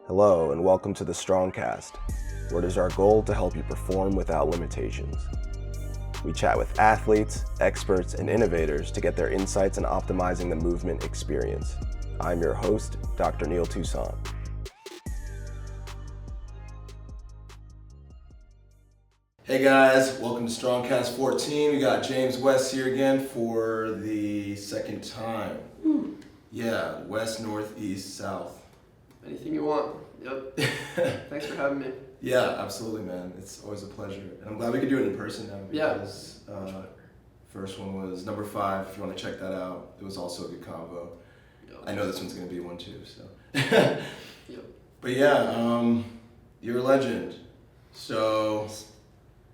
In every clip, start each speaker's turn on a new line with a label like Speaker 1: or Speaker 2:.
Speaker 1: Hello and welcome to the StrongCast, where it is our goal to help you perform without limitations. We chat with athletes, experts, and innovators to get their insights on optimizing the movement experience. I'm your host, Dr. Neil Toussaint. Hey guys, welcome to StrongCast 14. We got James West here again for the second time. Yeah, west, north, east, south.
Speaker 2: Anything you want. Yep. Thanks for having me.
Speaker 1: Yeah, absolutely, man. It's always a pleasure. And I'm glad we could do it in person now because first one was number 5. If you want to check that out, it was also a good combo.
Speaker 2: Yep.
Speaker 1: I know this one's going to be one too, so.
Speaker 2: Yep.
Speaker 1: But yeah, you're a legend. So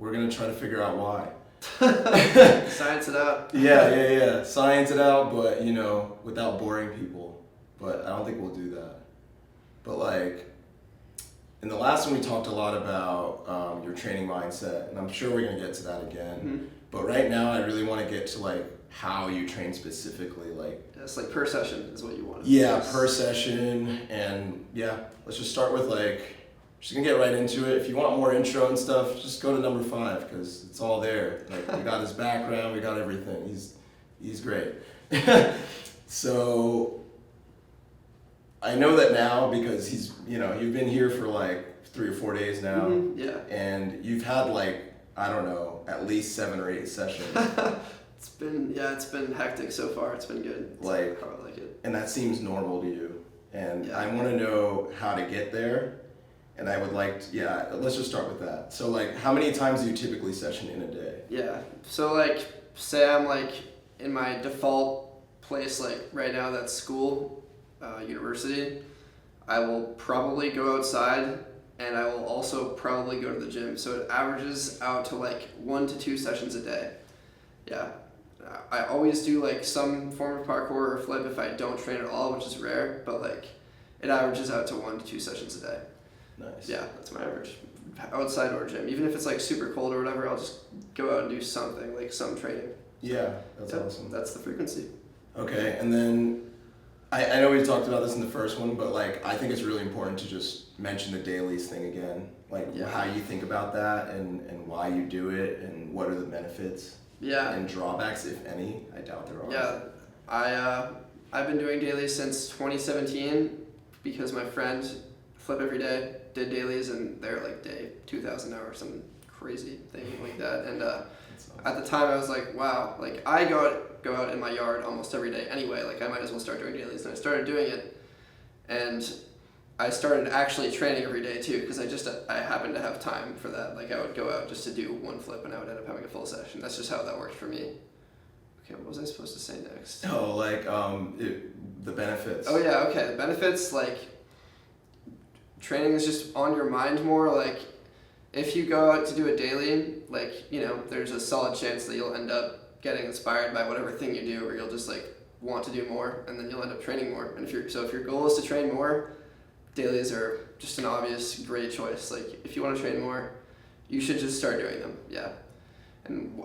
Speaker 1: we're going to try to figure out why.
Speaker 2: Science it out.
Speaker 1: Yeah. Science it out, but, without boring people. But I don't think we'll do that. But in the last one we talked a lot about your training mindset, and I'm sure we're going to get to that again.
Speaker 2: Mm-hmm.
Speaker 1: But right now I really want to get to how you train specifically.
Speaker 2: It's per session is what you want.
Speaker 1: Yeah, per session. And yeah, let's just start with just going to get right into it. If you want more intro and stuff, just go to number 5 because it's all there. We got his background, we got everything. He's great. So I know that now because he's, you've been here for 3 or 4 days now.
Speaker 2: Mm-hmm. Yeah.
Speaker 1: And you've had I don't know, at least 7 or 8 sessions.
Speaker 2: It's been hectic so far. It's been good.
Speaker 1: How I
Speaker 2: like it.
Speaker 1: And that seems normal to you. And
Speaker 2: yeah.
Speaker 1: I want to know how to get there. And I would let's just start with that. So how many times do you typically session in a day?
Speaker 2: Yeah. So say I'm in my default place right now, that's school. University, I will probably go outside and I will also probably go to the gym. So it averages out to 1 to 2 sessions a day. Yeah. I always do some form of parkour or flip if I don't train at all, which is rare, but it averages out to 1 to 2 sessions a day.
Speaker 1: Nice.
Speaker 2: Yeah, that's my average. Outside or gym. Even if it's super cold or whatever, I'll just go out and do something, some training.
Speaker 1: Yeah, that's awesome.
Speaker 2: That's the frequency.
Speaker 1: Okay, and then I know we talked about this in the first one, but I think it's really important to just mention the dailies thing again. How you think about that and why you do it and what are the benefits.
Speaker 2: Yeah.
Speaker 1: And drawbacks, if any. I doubt there are.
Speaker 2: Yeah. I've been doing dailies since 2017 because my friend Flip Every Day did dailies and they're day 2,000 hours, some crazy thing like that. And at the time I was wow, I go out in my yard almost every day anyway, I might as well start doing dailies. And I started doing it and I started actually training every day too because I happened to have time for that. I would go out just to do one flip and I would end up having a full session. That's just how that worked for me. Okay, what was I supposed to say next?
Speaker 1: Oh, the benefits.
Speaker 2: Oh yeah, okay, the benefits, training is just on your mind more. If you go out to do a daily, there's a solid chance that you'll end up getting inspired by whatever thing you do, or you'll just want to do more, and then you'll end up training more. And if your goal is to train more, dailies are just an obvious great choice. If you want to train more, you should just start doing them. Yeah. And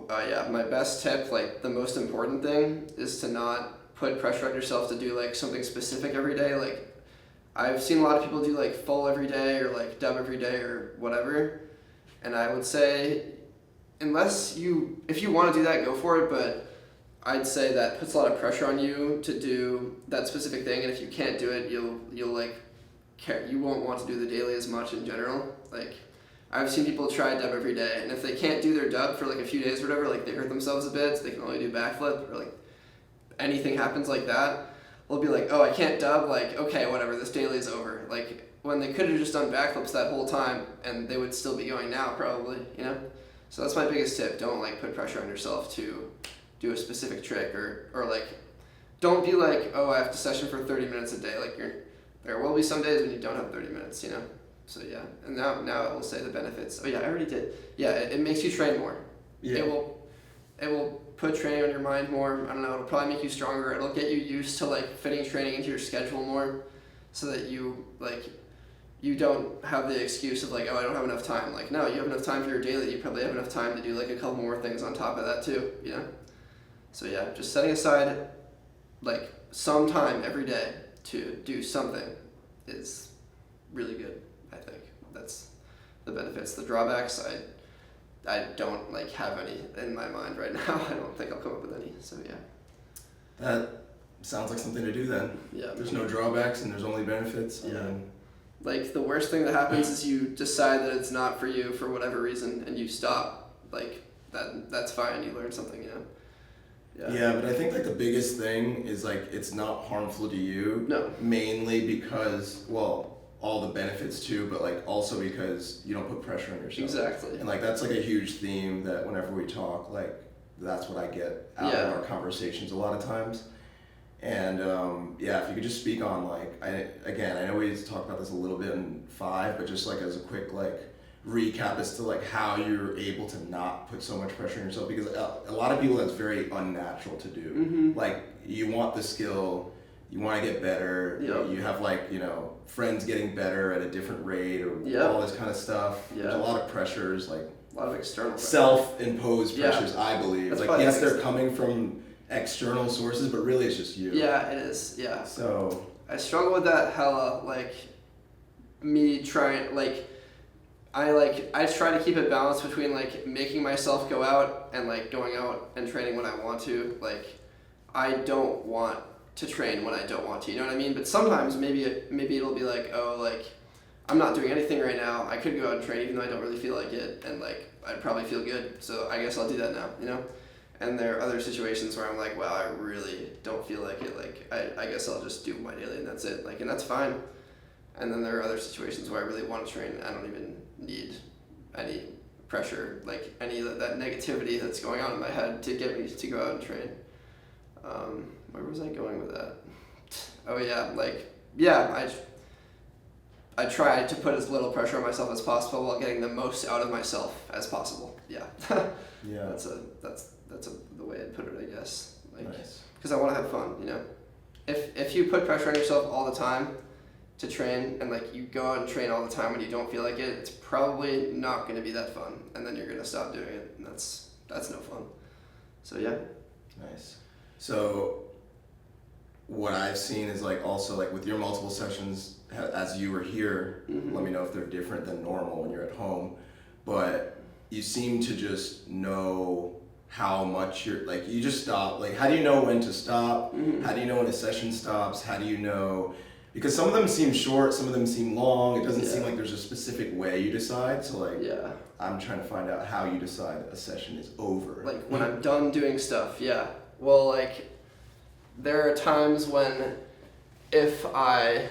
Speaker 2: my best tip, the most important thing, is to not put pressure on yourself to do something specific every day. I've seen a lot of people do full every day or dub every day or whatever, and I would say if you want to do that, go for it, but I'd say that puts a lot of pressure on you to do that specific thing, and if you can't do it, you won't want to do the daily as much in general. I've seen people try dub every day, and if they can't do their dub for a few days or whatever, they hurt themselves a bit, so they can only do backflip, or anything happens like that, they'll be oh, I can't dub, okay, whatever, this daily is over. When they could have just done backflips that whole time, and they would still be going now, probably, So that's my biggest tip. Don't put pressure on yourself to do a specific trick, or don't be oh, I have to session for 30 minutes a day. There will be some days when you don't have 30 minutes, So yeah, and now I will say the benefits. Oh yeah, I already did. Yeah, it makes you train more.
Speaker 1: Yeah.
Speaker 2: It will put training on your mind more. I don't know, it'll probably make you stronger. It'll get you used to fitting training into your schedule more, so that you you don't have the excuse of oh, I don't have enough time. No, you have enough time for your daily. You probably have enough time to do a couple more things on top of that too, So yeah, just setting aside some time every day to do something is really good. I think that's the benefits. The drawbacks, I don't like have any in my mind right now. I don't think I'll come up with any. So yeah.
Speaker 1: That sounds like something to do then.
Speaker 2: Yeah.
Speaker 1: There's no drawbacks and there's only benefits.
Speaker 2: Yeah.
Speaker 1: I mean,
Speaker 2: like the worst thing that happens is you decide that it's not for you for whatever reason and you stop. Like that's fine. You learn something, you know.
Speaker 1: Yeah, but I think like the biggest thing is like it's not harmful to you.
Speaker 2: No.
Speaker 1: Mainly because, well, all the benefits too, but like also because you don't put pressure on yourself.
Speaker 2: Exactly.
Speaker 1: And like that's like a huge theme that whenever we talk, like that's what I get out of our conversations a lot of times. And if you could just speak on like, I know we talked about this a little bit in 5, but just like as a quick like recap as to like how you're able to not put so much pressure on yourself, because a lot of people that's very unnatural to do.
Speaker 2: Mm-hmm.
Speaker 1: Like you want the skill, you want to get better, you have like, you know, friends getting better at a different rate or all this kind of stuff. There's a lot of pressures, like
Speaker 2: a lot of external pressure.
Speaker 1: Self-imposed pressures, I believe.
Speaker 2: That's
Speaker 1: like yes, they're coming from external sources, but really it's just you.
Speaker 2: Yeah, it is. Yeah.
Speaker 1: So
Speaker 2: I struggle with that hella. Like me trying I try to keep it balanced between like making myself go out and like going out and training when I want to. Like I don't want to train when I don't want to. You know what I mean? But sometimes maybe it'll be like, oh, like I'm not doing anything right now. I could go out and train even though I don't really feel like it, and like I'd probably feel good. So I guess I'll do that now. You know. And there are other situations where I'm like, wow, I really don't feel like it. Like I guess I'll just do my daily and that's it. Like, and that's fine. And then there are other situations where I really want to train. I don't even need any pressure, like any of that negativity that's going on in my head to get me to go out and train. Where was I going with that? Oh yeah, I try to put as little pressure on myself as possible while getting the most out of myself as possible. Yeah.
Speaker 1: yeah.
Speaker 2: That's the way I'd put it, I guess. Like,
Speaker 1: nice.
Speaker 2: Because I want to have fun, you know. If you put pressure on yourself all the time to train, and like you go out and train all the time when you don't feel like it, it's probably not going to be that fun, and then you're going to stop doing it, and that's no fun. So yeah.
Speaker 1: Nice. So what I've seen is like also like with your multiple sessions as you were here, let me know if they're different than normal when you're at home, but you seem to just know how much you're like, you just stop. Like, how do you know when to stop? How do you know when a session stops? How do you know? Because some of them seem short, some of them seem long. It doesn't seem like there's a specific way you decide. So like, I'm trying to find out how you decide a session is over.
Speaker 2: Like when I'm done doing stuff, Well, like there are times when if I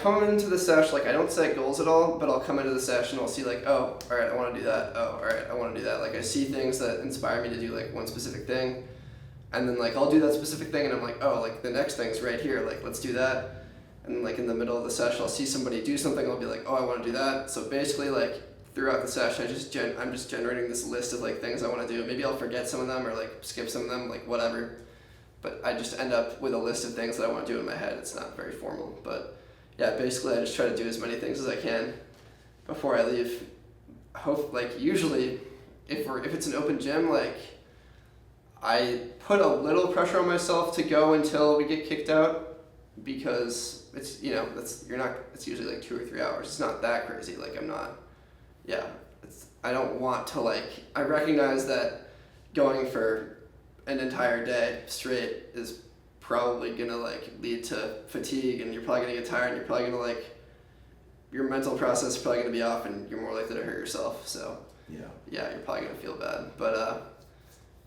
Speaker 2: come into the session, like I don't set goals at all, but I'll come into the session, I'll see like, oh, all right, I want to do that. Oh, all right, I want to do that. Like I see things that inspire me to do like one specific thing, and then like I'll do that specific thing, and I'm like, oh, like the next thing's right here, like let's do that. And then like in the middle of the session, I'll see somebody do something, I'll be like, oh, I want to do that. So basically like throughout the session, I'm just generating this list of like things I want to do. Maybe I'll forget some of them or like skip some of them, like whatever. But I just end up with a list of things that I want to do in my head. It's not very formal, but yeah, basically I just try to do as many things as I can before I leave. Usually, if it's an open gym, like I put a little pressure on myself to go until we get kicked out, because it's it's usually like 2 or 3 hours. It's not that crazy. Like I don't want to like. I recognize that going for an entire day straight is probably gonna like lead to fatigue, and you're probably gonna get tired, and you're probably gonna like your mental process is probably gonna be off, and you're more likely to hurt yourself. So you're probably gonna feel bad. But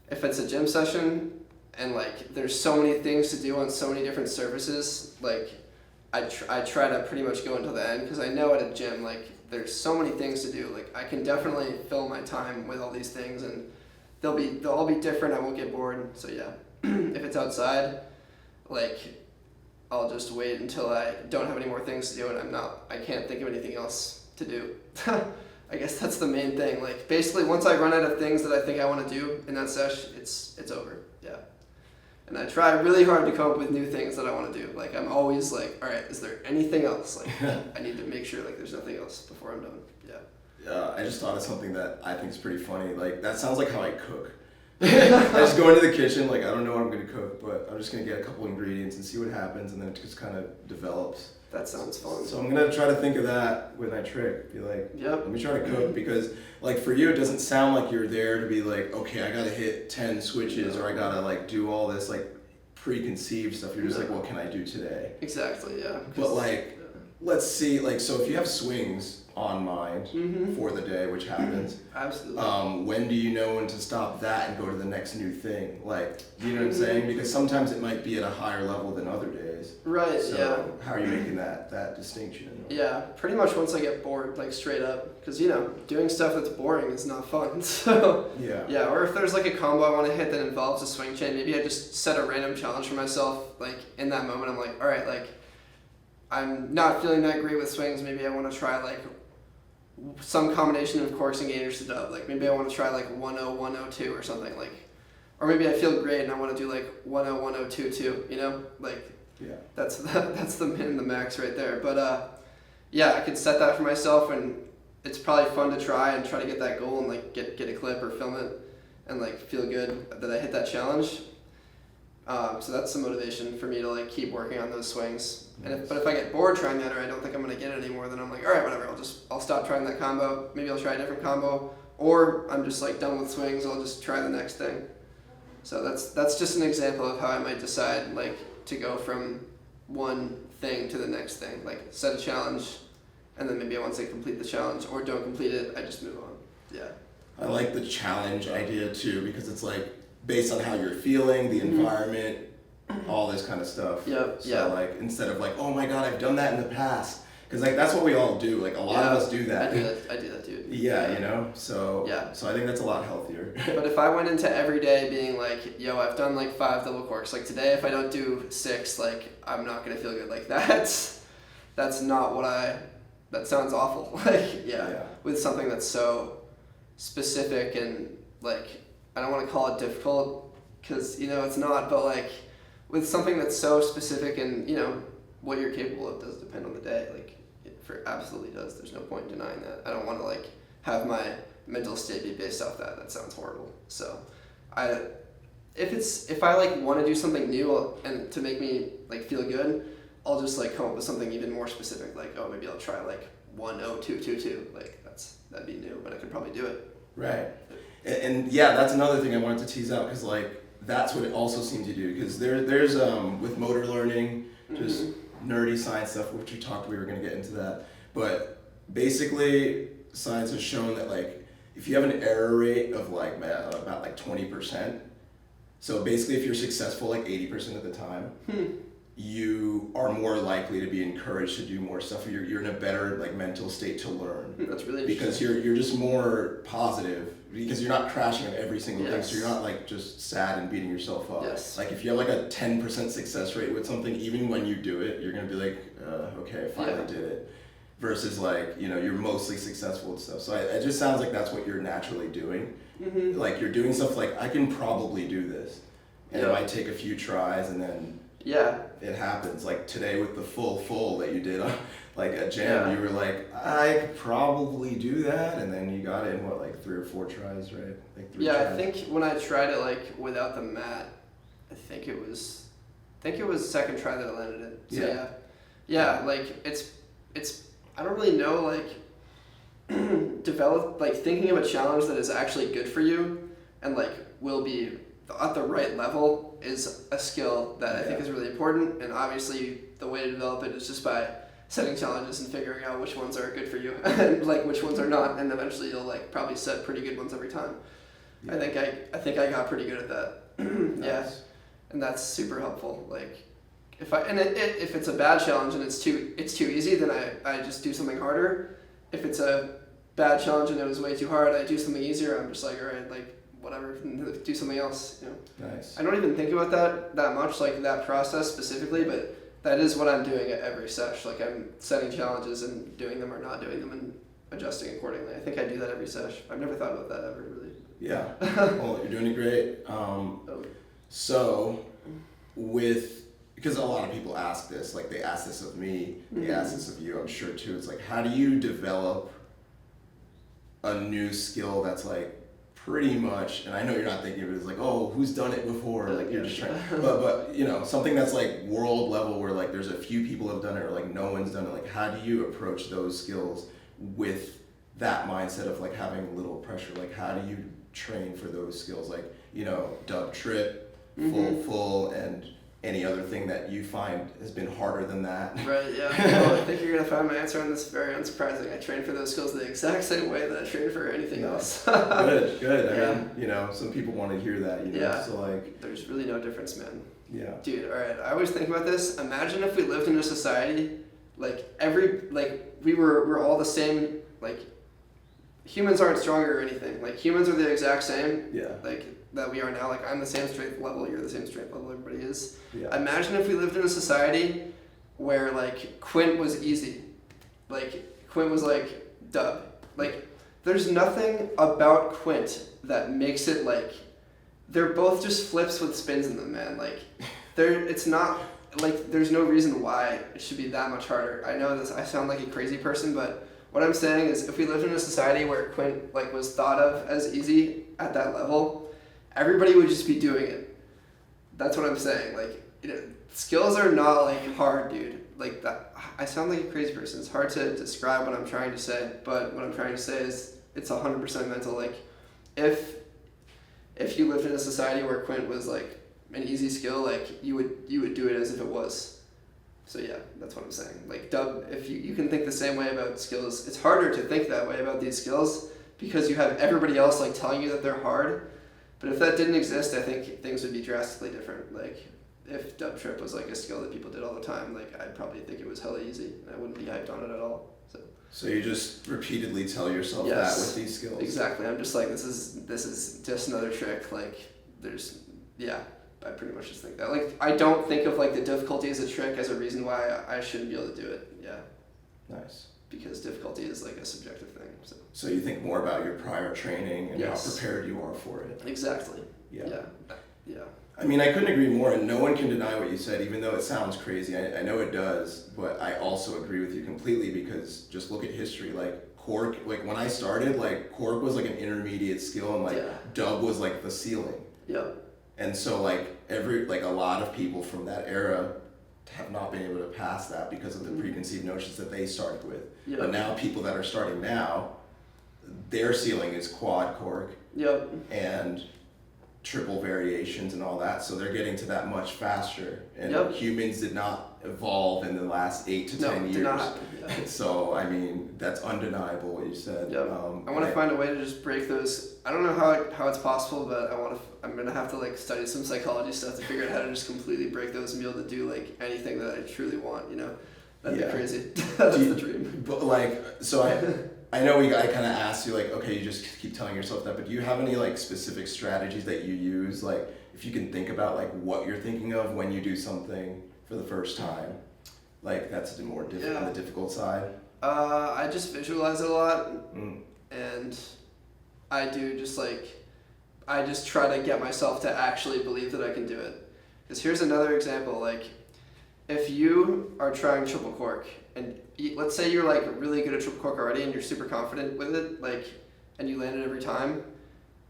Speaker 2: if it's a gym session and like there's so many things to do on so many different surfaces, like I try to pretty much go until the end, because I know at a gym like there's so many things to do. Like I can definitely fill my time with all these things, and they'll all be different. I won't get bored. So yeah, if it's outside, like I'll just wait until I don't have any more things to do, and I can't think of anything else to do. I guess that's the main thing. Like basically once I run out of things that I think I want to do in that sesh, it's over. Yeah. And I try really hard to come up with new things that I want to do. Like I'm always like, all right, is there anything else? Like I need to make sure like there's nothing else before I'm done. Yeah.
Speaker 1: I just thought of something that I think is pretty funny. Like that sounds like how I cook. I just go into the kitchen, like I don't know what I'm gonna cook, but I'm just gonna get a couple ingredients and see what happens, and then it just kind of develops.
Speaker 2: That sounds fun.
Speaker 1: So I'm gonna try to think of that when I trick. Be like, let me try to cook, because like for you, it doesn't sound like you're there to be like, okay, I gotta hit 10 switches or I gotta like do all this like preconceived stuff. You're just like, what can I do today?
Speaker 2: Exactly, yeah.
Speaker 1: But like, let's see, like, so if you have swings on mind for the day, which happens,
Speaker 2: absolutely.
Speaker 1: When do you know when to stop that and go to the next new thing? Like, you know what I'm saying? Because sometimes it might be at a higher level than other days.
Speaker 2: Right,
Speaker 1: so how are you making that distinction?
Speaker 2: Yeah, pretty much once I get bored, like straight up, because you know, doing stuff that's boring is not fun. So yeah, or if there's like a combo I want to hit that involves a swing chain, maybe I just set a random challenge for myself. Like in that moment, I'm like, all right, like I'm not feeling that great with swings. Maybe I want to try like some combination of corks and gainers to dub. Like maybe I want to try like 1-0, 1-0-2 or something. Like, or maybe I feel great and I want to do like 1-0, 1-0-2-2. You know, like that's the min and the max right there. But yeah, I could set that for myself, and it's probably fun to try to get that goal and like get a clip or film it and like feel good that I hit that challenge. So that's the motivation for me to like keep working on those swings. And if I get bored trying that, or I don't think I'm gonna get it anymore, then I'm like, all right, whatever. I'll stop trying that combo. Maybe I'll try a different combo, or I'm just like done with swings. I'll just try the next thing. So that's just an example of how I might decide like to go from one thing to the next thing. Like set a challenge, and then maybe once I complete the challenge or don't complete it, I just move on. Yeah.
Speaker 1: I like the challenge idea too, because it's like based on how you're feeling, the environment, all this kind of stuff. So like instead of like, oh my god, I've done that in the past, because like that's what we all do. Like a lot of us do that.
Speaker 2: I do that too.
Speaker 1: Yeah, you know. So so I think that's a lot healthier.
Speaker 2: But if I went into every day being like, yo, I've done like 5 double corks. Like today, if I don't do 6, like I'm not gonna feel good. Like that's not what that sounds awful. Like with something that's so specific and like, I don't want to call it difficult, because you know it's not, but like with something that's so specific and you know what you're capable of does depend on the day. Like it absolutely does. There's no point in denying that. I don't want to like have my mental state be based off that. That sounds horrible. So if I like want to do something new and to make me like feel good, I'll just like come up with something even more specific. Like, oh, maybe I'll try like 1-0-2-2-2. Like that'd be new, but I could probably do it.
Speaker 1: Right. And yeah, that's another thing I wanted to tease out, because like that's what it also seems to do, because there's with motor learning, just nerdy science stuff, which we were going to get into that, but basically science has shown that like if you have an error rate of like about like 20%, so basically if you're successful like 80% of the time, you are more likely to be encouraged to do more stuff. You're in a better like mental state to learn.
Speaker 2: That's really
Speaker 1: because you're just more positive, because you're not crashing on every single thing, so you're not like just sad and beating yourself up. Like if you have like a 10% success rate with something, even when you do it, you're gonna be like, okay, I finally did it. Versus like, you know, you're mostly successful and stuff. So it just sounds like that's what you're naturally doing. Like you're doing stuff like, I can probably do this, and it might take a few tries, and then it happens. Like today with the full that you did on like a jam, you were like, I could probably do that, and then you got it in what, like 3 or 4 tries, right? Like 3 tries.
Speaker 2: I think when I tried it like without the mat, I think it was second try that I landed it. So like it's I don't really know, like develop like thinking of a challenge that is actually good for you and like will be at the right level is a skill that I think is really important. And obviously the way to develop it is just by setting challenges and figuring out which ones are good for you and like which ones are not, and eventually you'll like probably set pretty good ones every time. I think I got pretty good at that. And that's super helpful. Like if it's a bad challenge and it's too easy, then I just do something harder. If it's a bad challenge and it was way too hard, I do something easier. I'm just like, all right, like whatever, do something else. You know.
Speaker 1: Nice.
Speaker 2: I don't even think about that much, like that process specifically, but that is what I'm doing at every sesh. Like I'm setting challenges and doing them or not doing them and adjusting accordingly. I think I do that every sesh. I've never thought about that ever really.
Speaker 1: Yeah. Well, you're doing it great. So because a lot of people ask this, like they ask this of me, they ask this of you, I'm sure too. It's like, how do you develop a new skill that's like
Speaker 3: pretty much, and I know you're not thinking of it as like, oh, who's done it before? Like you're just trying, but you know, something that's like world level where like there's a few people have done it or like no one's done it. Like, how do you approach those skills with that mindset of like having little pressure? Like, how do you train for those skills? Like, you know, dub, trip, full, and any other thing that you find has been harder than that.
Speaker 2: Right, yeah. Well, I think you're going to find my answer on this very unsurprising. I train for those skills the exact same way that I train for anything else.
Speaker 3: Good.
Speaker 2: Yeah.
Speaker 3: I mean, you know, some people want to hear that, you know,
Speaker 2: Yeah.
Speaker 3: so like.
Speaker 2: There's really no difference, man.
Speaker 3: Yeah.
Speaker 2: Dude, alright, I always think about this. Imagine if we lived in a society, like, we're all the same, like, humans aren't stronger or anything. Like, humans are the exact same.
Speaker 3: Yeah.
Speaker 2: Like, that we are now. Like, I'm the same strength level, you're the same strength level, everybody is.
Speaker 3: Yeah.
Speaker 2: Imagine if we lived in a society where, like, Quint was easy. Like, Quint was, like, dub. Like, there's nothing about Quint that makes it, like, they're both just flips with spins in them, man. Like, it's not, like, there's no reason why it should be that much harder. I know this, I sound like a crazy person, but what I'm saying is if we lived in a society where Quint, like, was thought of as easy at that level, everybody would just be doing it. That's what I'm saying. Like, you know, skills are not, like, hard, dude. Like, that, I sound like a crazy person. It's hard to describe what I'm trying to say, but what I'm trying to say is it's 100% mental. Like, if you lived in a society where Quint was, like, an easy skill, like, you would do it as if it was. So yeah, that's what I'm saying. Like, dub, if you can think the same way about skills, it's harder to think that way about these skills because you have everybody else, like, telling you that they're hard. But if that didn't exist, I think things would be drastically different. Like, if dub trip was, like, a skill that people did all the time, like, I'd probably think it was hella easy, and I wouldn't be hyped on it at all.
Speaker 3: So you just repeatedly tell yourself that with these skills.
Speaker 2: Exactly. I'm just like, this is just another trick. Like, I pretty much just think that. Like, I don't think of, like, the difficulty as a trick as a reason why I shouldn't be able to do it. Yeah.
Speaker 3: Nice.
Speaker 2: Because difficulty is, like, a subjective thing.
Speaker 3: So you think more about your prior training and how prepared you are for it.
Speaker 2: Exactly.
Speaker 3: Yeah.
Speaker 2: Yeah.
Speaker 3: I mean, I couldn't agree more, and no one can deny what you said, even though it sounds crazy. I know it does, but I also agree with you completely because just look at history. Like, cork, like, when I started, like, cork was, like, an intermediate skill, and, like, dub was, like, the ceiling.
Speaker 2: Yep.
Speaker 3: And so, like, a lot of people from that era have not been able to pass that because of the preconceived notions that they started with. Yep. But now people that are starting now, their ceiling is quad cork. Yep. And triple variations and all that, so they're getting to that much faster. And humans did not evolve in the last 8 to 10 years. Did not. Yeah. So, I mean, that's undeniable what you said. Yep.
Speaker 2: I want to find a way to just break those. I don't know how it's possible, but I'm gonna have to, like, study some psychology stuff to figure out how to just completely break those and be able to do, like, anything that I truly want. You know, that'd be crazy. That's the dream.
Speaker 3: But, like, so I know I kind of asked you, like, okay, you just keep telling yourself that, but do you have any, like, specific strategies that you use? Like, if you can think about, like, what you're thinking of when you do something for the first time, like, that's the more on the difficult side.
Speaker 2: I just visualize it a lot, and I do just, like, I just try to get myself to actually believe that I can do it. Because here's another example, like, if you are trying triple cork, and let's say you're, like, really good at triple cork already and you're super confident with it, like, and you land it every time,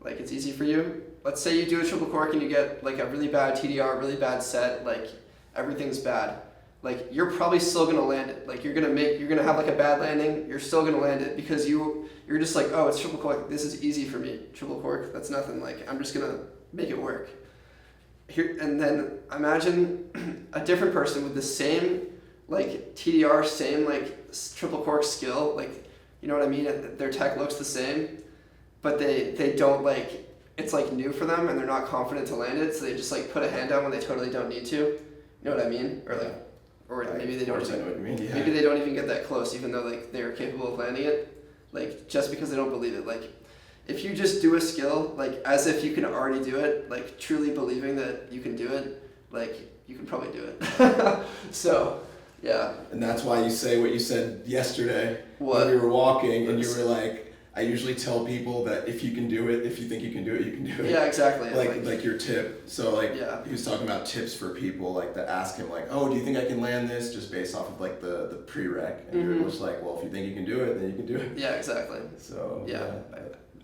Speaker 2: like, it's easy for you. Let's say you do a triple cork and you get, like, a really bad TDR, really bad set, like, everything's bad. Like, you're probably still gonna land it. Like, you're gonna have, like, a bad landing, you're still gonna land it because you're just like, oh, it's triple cork, this is easy for me. Triple cork, that's nothing, like, I'm just gonna make it work. Here, and then imagine a different person with the same, like, TDR, same, like, triple cork skill, like, you know what I mean? Their tech looks the same, but they don't, like, it's, like, new for them and they're not confident to land it, so they just, like, put a hand down when they totally don't need to. You know what I mean? Or, like, or maybe they don't maybe they don't even get that close, even though, like, they're capable of landing it, like, just because they don't believe it. Like, if you just do a skill, like, as if you can already do it, like, truly believing that you can do it, like, you can probably do it. So, yeah.
Speaker 3: And that's why you say what you said yesterday when we were walking, and you were like, I usually tell people that if you can do it, if you think you can do it, you can do it.
Speaker 2: Yeah, exactly.
Speaker 3: Like your tip. So, like, he was talking about tips for people, like, that ask him, like, oh, do you think I can land this, just based off of, like, the prereq? And you're just like, well, if you think you can do it, then you can do it.
Speaker 2: Yeah, exactly.
Speaker 3: So,
Speaker 2: yeah.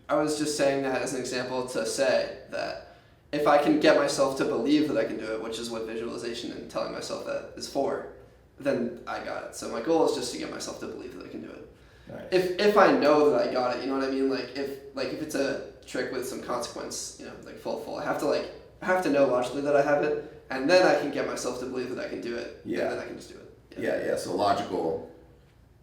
Speaker 2: I was just saying that as an example to say that if I can get myself to believe that I can do it, which is what visualization and telling myself that is for, then I got it. So my goal is just to get myself to believe that I can do it.
Speaker 3: Nice.
Speaker 2: If I know that I got it, you know what I mean? Like if it's a trick with some consequence, you know, like full, I have to know logically that I have it, and then I can get myself to believe that I can do it.
Speaker 3: Yeah.
Speaker 2: And then I can just do it.
Speaker 3: Yeah. So logical,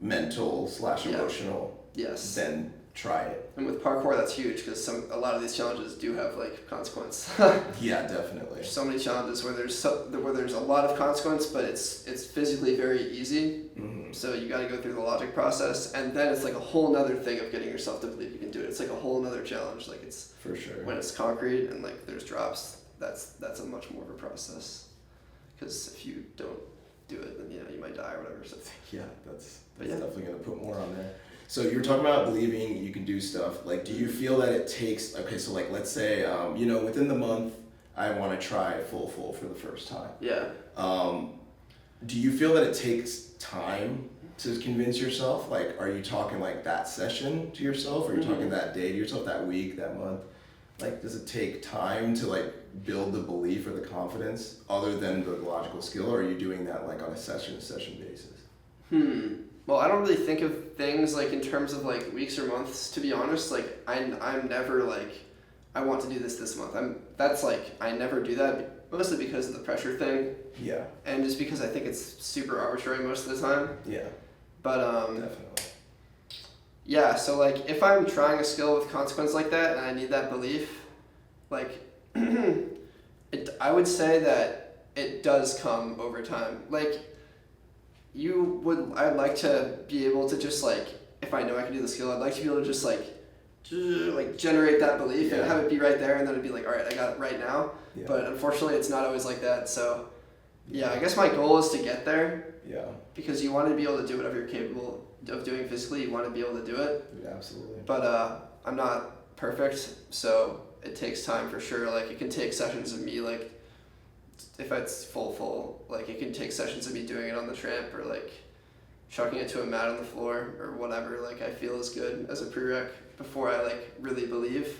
Speaker 3: mental / emotional.
Speaker 2: Yes.
Speaker 3: Then try it.
Speaker 2: And with parkour, that's huge because a lot of these challenges do have like consequence.
Speaker 3: Yeah, definitely.
Speaker 2: There's so many challenges where there's a lot of consequence, but it's physically very easy.
Speaker 3: Mm-hmm.
Speaker 2: So you got to go through the logic process, and then it's like a whole nother thing of getting yourself to believe you can do it. It's like a whole nother challenge. Like it's
Speaker 3: for sure
Speaker 2: when it's concrete and like there's drops. That's a much more of a process. Because if you don't do it, then you might die or whatever. So
Speaker 3: yeah, that's
Speaker 2: yeah.
Speaker 3: Definitely gonna put more on there. So you were talking about believing you can do stuff. Like, do you feel that it takes? Okay, so like let's say within the month I want to try full for the first time.
Speaker 2: Yeah.
Speaker 3: Do you feel that it takes time to convince yourself? Like, are you talking like that session to yourself? Or are you talking that day to yourself, that week, that month? Like, does it take time to like build the belief or the confidence other than the logical skill? Or are you doing that like on a session basis?
Speaker 2: Well, I don't really think of things like in terms of like weeks or months, to be honest. Like I'm never like, I want to do this month. I never do that, mostly because of the pressure thing.
Speaker 3: Yeah.
Speaker 2: And just because I think it's super arbitrary most of the time.
Speaker 3: Yeah.
Speaker 2: But
Speaker 3: definitely.
Speaker 2: Yeah, so like if I'm trying a skill with consequence like that and I need that belief, like I would say that it does come over time. Like I'd like to be able to just like, if I know I can do the skill, I'd like to be able to just like generate that belief and have it be right there, and then it'd be like, all right, I got it right now. Yeah. But unfortunately, it's not always like that. So yeah, I guess my goal is to get there.
Speaker 3: Yeah. Because
Speaker 2: you want to be able to do whatever you're capable of doing physically. You want to be able to do it.
Speaker 3: Yeah, absolutely.
Speaker 2: But I'm not perfect, so it takes time for sure. Like it can take sessions of me like, if it's full, like it can take sessions of me doing it on the tramp or like chucking it to a mat on the floor or whatever like I feel is good as a prereq before I like really believe.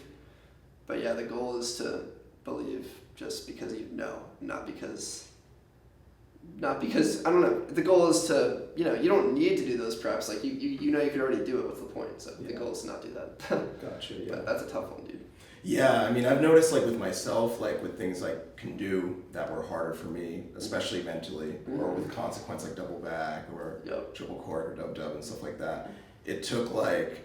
Speaker 2: But yeah, the goal is to believe just because you know, not because I don't know. The goal is to, you don't need to do those preps. Like you know you could already do it. What's the point? So the goal is to not do that.
Speaker 3: Gotcha. Yeah.
Speaker 2: But that's a tough one, dude.
Speaker 3: Yeah, I mean, I've noticed like with myself, like with things I can do that were harder for me, especially mentally, or with consequence like double back or triple cord or dub and stuff like that. It took like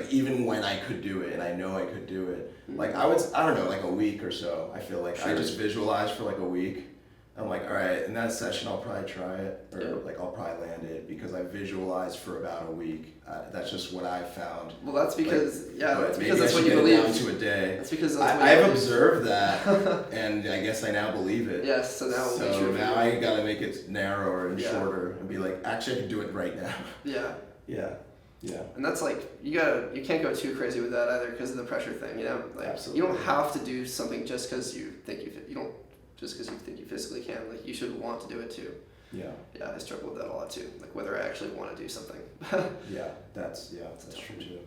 Speaker 3: even when I could do it and I know I could do it, like I don't know, like a week or so. I feel like I just visualized for like a week. I'm like, all right, in that session I'll probably try it, or like I'll probably land it because I visualized for about a week. That's just what I found.
Speaker 2: Well, that's because that's
Speaker 3: maybe
Speaker 2: because that's
Speaker 3: I
Speaker 2: what you
Speaker 3: get
Speaker 2: believe.
Speaker 3: It down to a day.
Speaker 2: That's because that's what
Speaker 3: I've observed that, and I guess I now believe it.
Speaker 2: Yes, so now we'll make sure
Speaker 3: now I gotta make it narrower and shorter, and be like, actually, I can do it right now.
Speaker 2: Yeah.
Speaker 3: Yeah.
Speaker 2: And that's like you can't go too crazy with that either because of the pressure thing. Like
Speaker 3: absolutely.
Speaker 2: You don't have to do something just because you think just because you think you physically can. Like you should want to do it too.
Speaker 3: Yeah, I
Speaker 2: struggle with that a lot too. Like whether I actually want to do something.
Speaker 3: That's true too.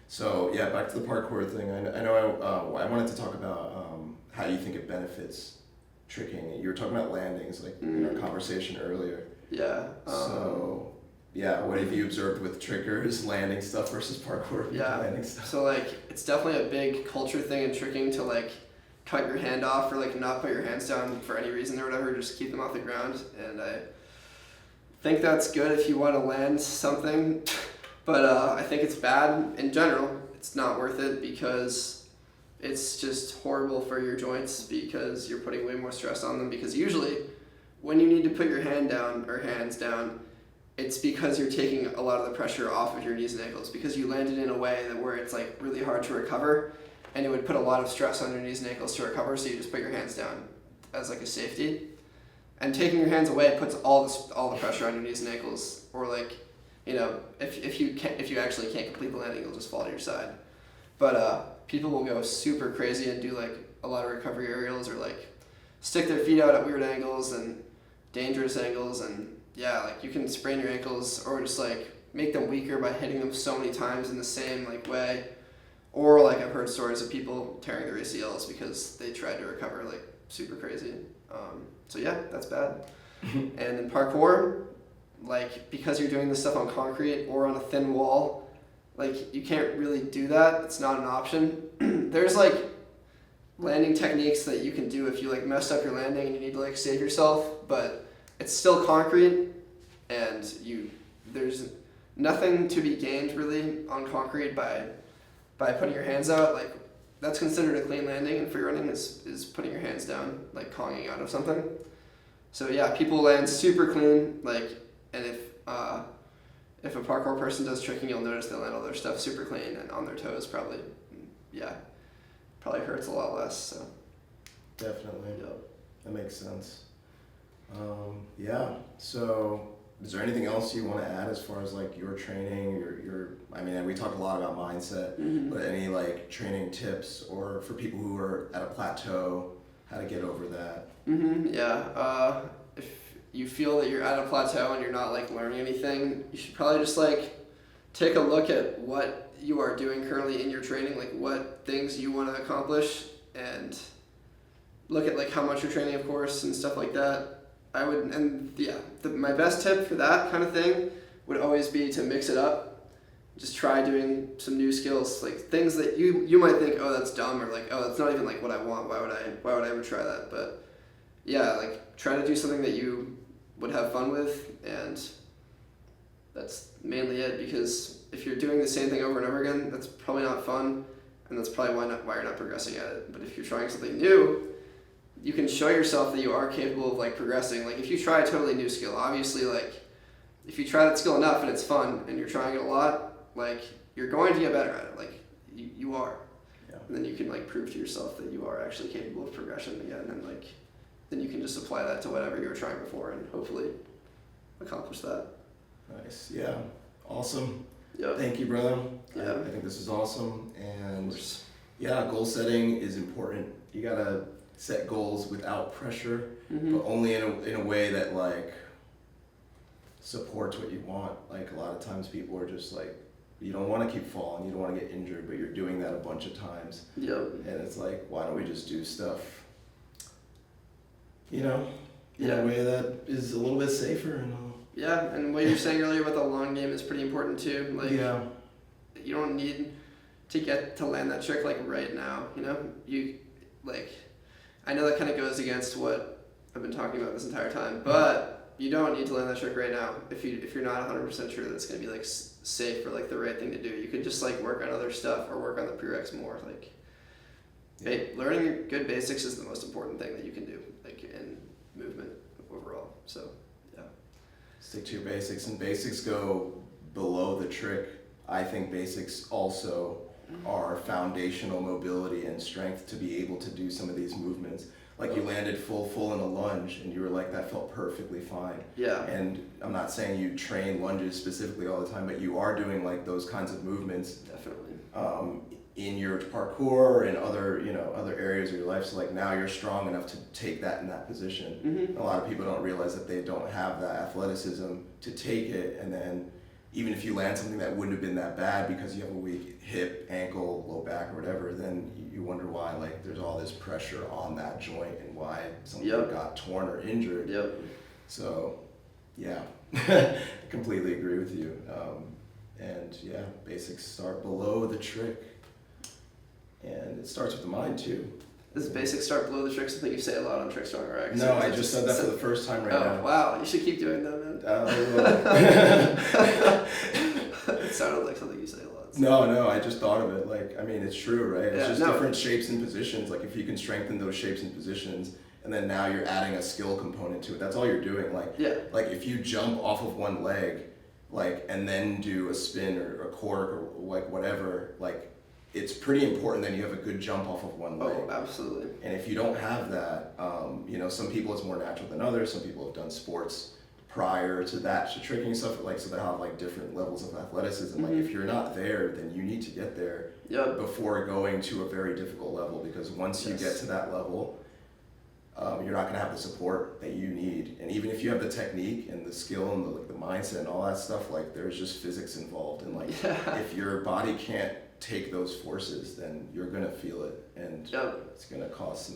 Speaker 3: So back to the parkour thing. I know I wanted to talk about how you think it benefits tricking. You were talking about landings like in our conversation earlier.
Speaker 2: Yeah.
Speaker 3: What have you observed with trickers landing stuff versus parkour landing stuff?
Speaker 2: So like it's definitely a big culture thing in tricking to like cut your hand off or like not put your hands down for any reason or whatever, just keep them off the ground. And I think that's good if you want to land something, but I think it's bad in general. It's not worth it because it's just horrible for your joints because you're putting way more stress on them, because usually when you need to put your hand down or hands down, it's because you're taking a lot of the pressure off of your knees and ankles because you landed in a way where it's like really hard to recover. And it would put a lot of stress on your knees and ankles to recover, so you just put your hands down as like a safety. And taking your hands away puts all the pressure on your knees and ankles, or like, if you actually can't complete the landing, you'll just fall to your side. But people will go super crazy and do like a lot of recovery aerials, or like stick their feet out at weird angles and dangerous angles, and like you can sprain your ankles or just like make them weaker by hitting them so many times in the same like way. Or like I've heard stories of people tearing their ACLs because they tried to recover like super crazy. So yeah, that's bad. And in parkour, like because you're doing this stuff on concrete or on a thin wall, like you can't really do that. It's not an option. There's like landing techniques that you can do if you like messed up your landing and you need to like save yourself, but it's still concrete, and there's nothing to be gained really on concrete by putting your hands out. Like that's considered a clean landing, and free running is putting your hands down, like conging out of something. So yeah, people land super clean, like, and if a parkour person does tricking, you'll notice they land all their stuff super clean and on their toes probably. Yeah, probably hurts a lot less. So
Speaker 3: Definitely.
Speaker 2: yep.
Speaker 3: That makes sense. Yeah. So, is there anything else you want to add as far as like your training, your? I mean, we talked a lot about mindset, but any like training tips or for people who are at a plateau, how to get over that?
Speaker 2: Yeah. If you feel that you're at a plateau and you're not like learning anything, you should probably just like take a look at what you are doing currently in your training, like what things you want to accomplish, and look at like how much you're training, of course, and stuff like that. My best tip for that kind of thing would always be to mix it up. Just try doing some new skills, like things that you might think, oh, that's dumb, or like, oh, that's not even like what I want. Why would I ever try that? But yeah, like try to do something that you would have fun with, and that's mainly it. Because if you're doing the same thing over and over again, that's probably not fun, and that's probably why you're not progressing at it. But if you're trying something new, you can show yourself that you are capable of like progressing. Like if you try a totally new skill, obviously like if you try that skill enough and it's fun and you're trying it a lot, like you're going to get better at it. Like you are.
Speaker 3: Yeah.
Speaker 2: And then you can like prove to yourself that you are actually capable of progression again, and like then you can just apply that to whatever you were trying before and hopefully accomplish that.
Speaker 3: Nice. Yeah. Awesome.
Speaker 2: Yep.
Speaker 3: Thank you, brother.
Speaker 2: Yeah.
Speaker 3: I think this is awesome, and
Speaker 2: Of course.
Speaker 3: yeah, goal setting is important. You gotta set goals without pressure, but only in a way that like supports what you want. Like a lot of times people are just like, you don't want to keep falling, you don't want to get injured, but you're doing that a bunch of times.
Speaker 2: Yep.
Speaker 3: And it's like, why don't we just do stuff, in
Speaker 2: Yeah.
Speaker 3: a way that is a little bit safer and
Speaker 2: Yeah, and what you were saying earlier about the long game is pretty important too. Like
Speaker 3: yeah.
Speaker 2: you don't need to get to land that trick like right now, You like I know that kind of goes against what I've been talking about this entire time, but you don't need to land that trick right now if you're not 100% sure that it's going to be like safe or like the right thing to do. You could just like work on other stuff or work on the prereqs more. Like learning good basics is the most important thing that you can do, like in movement overall. So yeah.
Speaker 3: Stick to your basics, and basics go below the trick. I think basics also are foundational mobility and strength to be able to do some of these movements. Like you landed full in a lunge and you were like, that felt perfectly fine.
Speaker 2: Yeah.
Speaker 3: And I'm not saying you train lunges specifically all the time, but you are doing like those kinds of movements
Speaker 2: Definitely.
Speaker 3: In your parkour or in other areas of your life. So like now you're strong enough to take that in that position. A lot of people don't realize that they don't have that athleticism to take it, and then even if you land something that wouldn't have been that bad because you have a weak hip, ankle, low back, or whatever, then you wonder why like there's all this pressure on that joint and why something got torn or injured.
Speaker 2: Yep.
Speaker 3: So, yeah, completely agree with you. And yeah, basics start below the trick, and it starts with the mind too.
Speaker 2: Does basics start below the trick? Something you say a lot on TrickStrong, right?
Speaker 3: No, I just said that for the first time right now.
Speaker 2: Oh, wow. You should keep doing that, man. It sounded like something you say a lot. So.
Speaker 3: No, I just thought of it. Like, I mean, it's true, right? It's just different shapes and positions. Like, if you can strengthen those shapes and positions, and then now you're adding a skill component to it. That's all you're doing. Like, like if you jump off of one leg, like, and then do a spin or a cork or like whatever, like, it's pretty important that you have a good jump off of one leg.
Speaker 2: Oh, absolutely.
Speaker 3: And if you don't have that, some people it's more natural than others. Some people have done sports prior to that, to tricking stuff, like, so they have like different levels of athleticism. Like if you're not there, then you need to get there before going to a very difficult level, because once you get to that level, you're not going to have the support that you need. And even if you have the technique and the skill and the mindset and all that stuff, like there's just physics involved. And like if your body can't take those forces, then you're gonna feel it, and it's gonna cost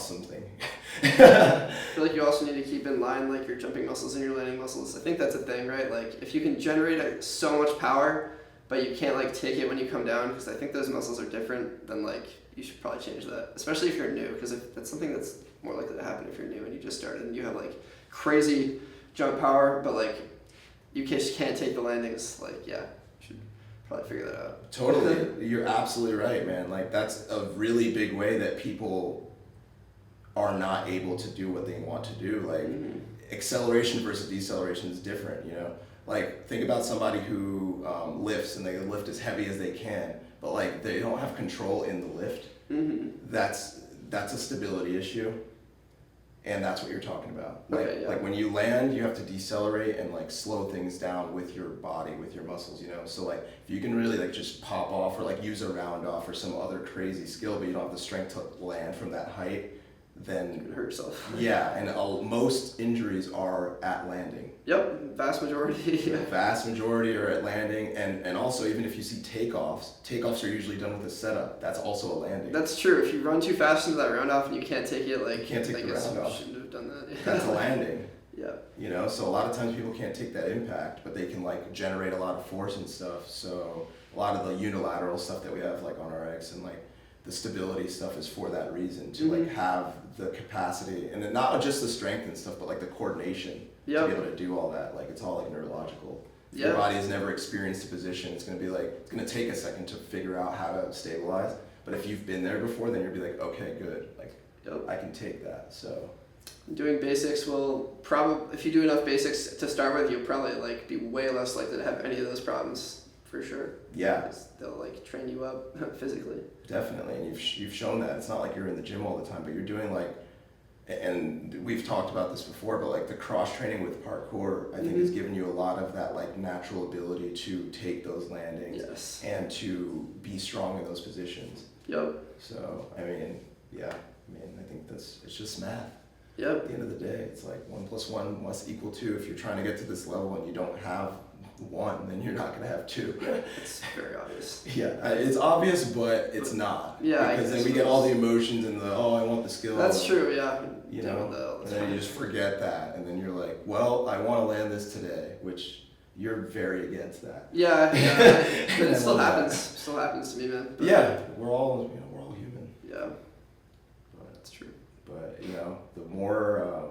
Speaker 3: something.
Speaker 2: I feel like you also need to keep in line like your jumping muscles and your landing muscles. I think that's a thing, right? Like if you can generate so much power, but you can't like take it when you come down, because I think those muscles are different, then like you should probably change that, especially if you're new, because if that's something that's more likely to happen if you're new and you just started and you have like crazy jump power, but like you just can't take the landings. Like you should probably figure that out.
Speaker 3: Totally, you're absolutely right, man. Like that's a really big way that people are not able to do what they want to do. Like acceleration versus deceleration is different, you know? Like think about somebody who lifts and they lift as heavy as they can, but like they don't have control in the lift. That's a stability issue, and that's what you're talking about. Like, like when you land, you have to decelerate and like slow things down with your body, with your muscles, you know? So like if you can really like just pop off or like use a round off or some other crazy skill, but you don't have the strength to land from that height, then
Speaker 2: you can hurt yourself.
Speaker 3: Yeah, and most injuries are at landing.
Speaker 2: Yep, vast majority.
Speaker 3: The vast majority are at landing, and also even if you see takeoffs are usually done with a setup. That's also a landing.
Speaker 2: That's true. If you run too fast into that round off and you can't take it, like
Speaker 3: you can't take the round off.
Speaker 2: Shouldn't have done that.
Speaker 3: That's a landing.
Speaker 2: Yeah.
Speaker 3: You know, so a lot of times people can't take that impact, but they can like generate a lot of force and stuff. So a lot of the unilateral stuff that we have like on our X and like the stability stuff is for that reason, to like have the capacity, and then not just the strength and stuff, but like the coordination to be able to do all that. Like it's all like neurological. If your body has never experienced a position, it's gonna take a second to figure out how to stabilize. But if you've been there before, then you'll be like, okay, good, like I can take that. So
Speaker 2: doing basics will probably, if you do enough basics to start with, you'll probably like be way less likely to have any of those problems. For sure.
Speaker 3: Yeah.
Speaker 2: Because they'll like train you up physically.
Speaker 3: Definitely, and you've shown that. It's not like you're in the gym all the time, but you're doing like, and we've talked about this before, but like the cross training with parkour, I think has given you a lot of that like natural ability to take those landings and to be strong in those positions. Yep. So I mean, I think it's just math. Yep. At the end of the day, it's like 1 + 1 must equal 2. If you're trying to get to this level and you don't have 1, then you're not going to have 2.
Speaker 2: It's very obvious.
Speaker 3: Yeah, it's obvious, but it's not. Yeah, because then we get all the emotions and the, I want the skill.
Speaker 2: That's true, yeah.
Speaker 3: You know, and then you just forget that, and then you're like, well, I want to land this today, which you're very against that.
Speaker 2: Yeah, but it still happens. Still happens to me, man. But
Speaker 3: yeah, we're all human.
Speaker 2: Yeah, that's true.
Speaker 3: But the more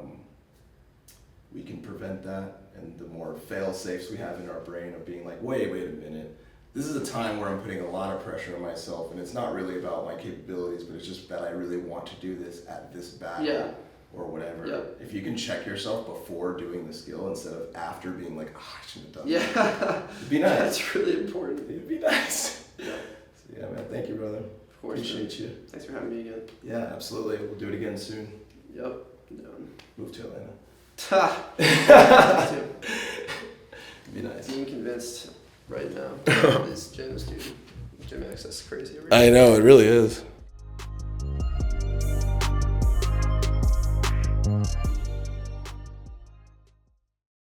Speaker 3: we can prevent that, and the more fail-safes we have in our brain of being like, wait a minute, this is a time where I'm putting a lot of pressure on myself, and it's not really about my capabilities, but it's just that I really want to do this at this battle or whatever. Yep. If you can check yourself before doing the skill instead of after being like, I shouldn't have done that. It'd be nice.
Speaker 2: That's really important.
Speaker 3: It'd be nice. Yeah. So man, thank you, brother.
Speaker 2: Of course.
Speaker 3: Appreciate you.
Speaker 2: Thanks for having me again.
Speaker 3: Yeah, absolutely. We'll do it again soon.
Speaker 2: Yep. Done.
Speaker 3: Move to Atlanta.
Speaker 2: It'd
Speaker 3: be nice.
Speaker 2: Being convinced right now. These gyms, dude. Gym access is crazy.
Speaker 1: I know, it really is.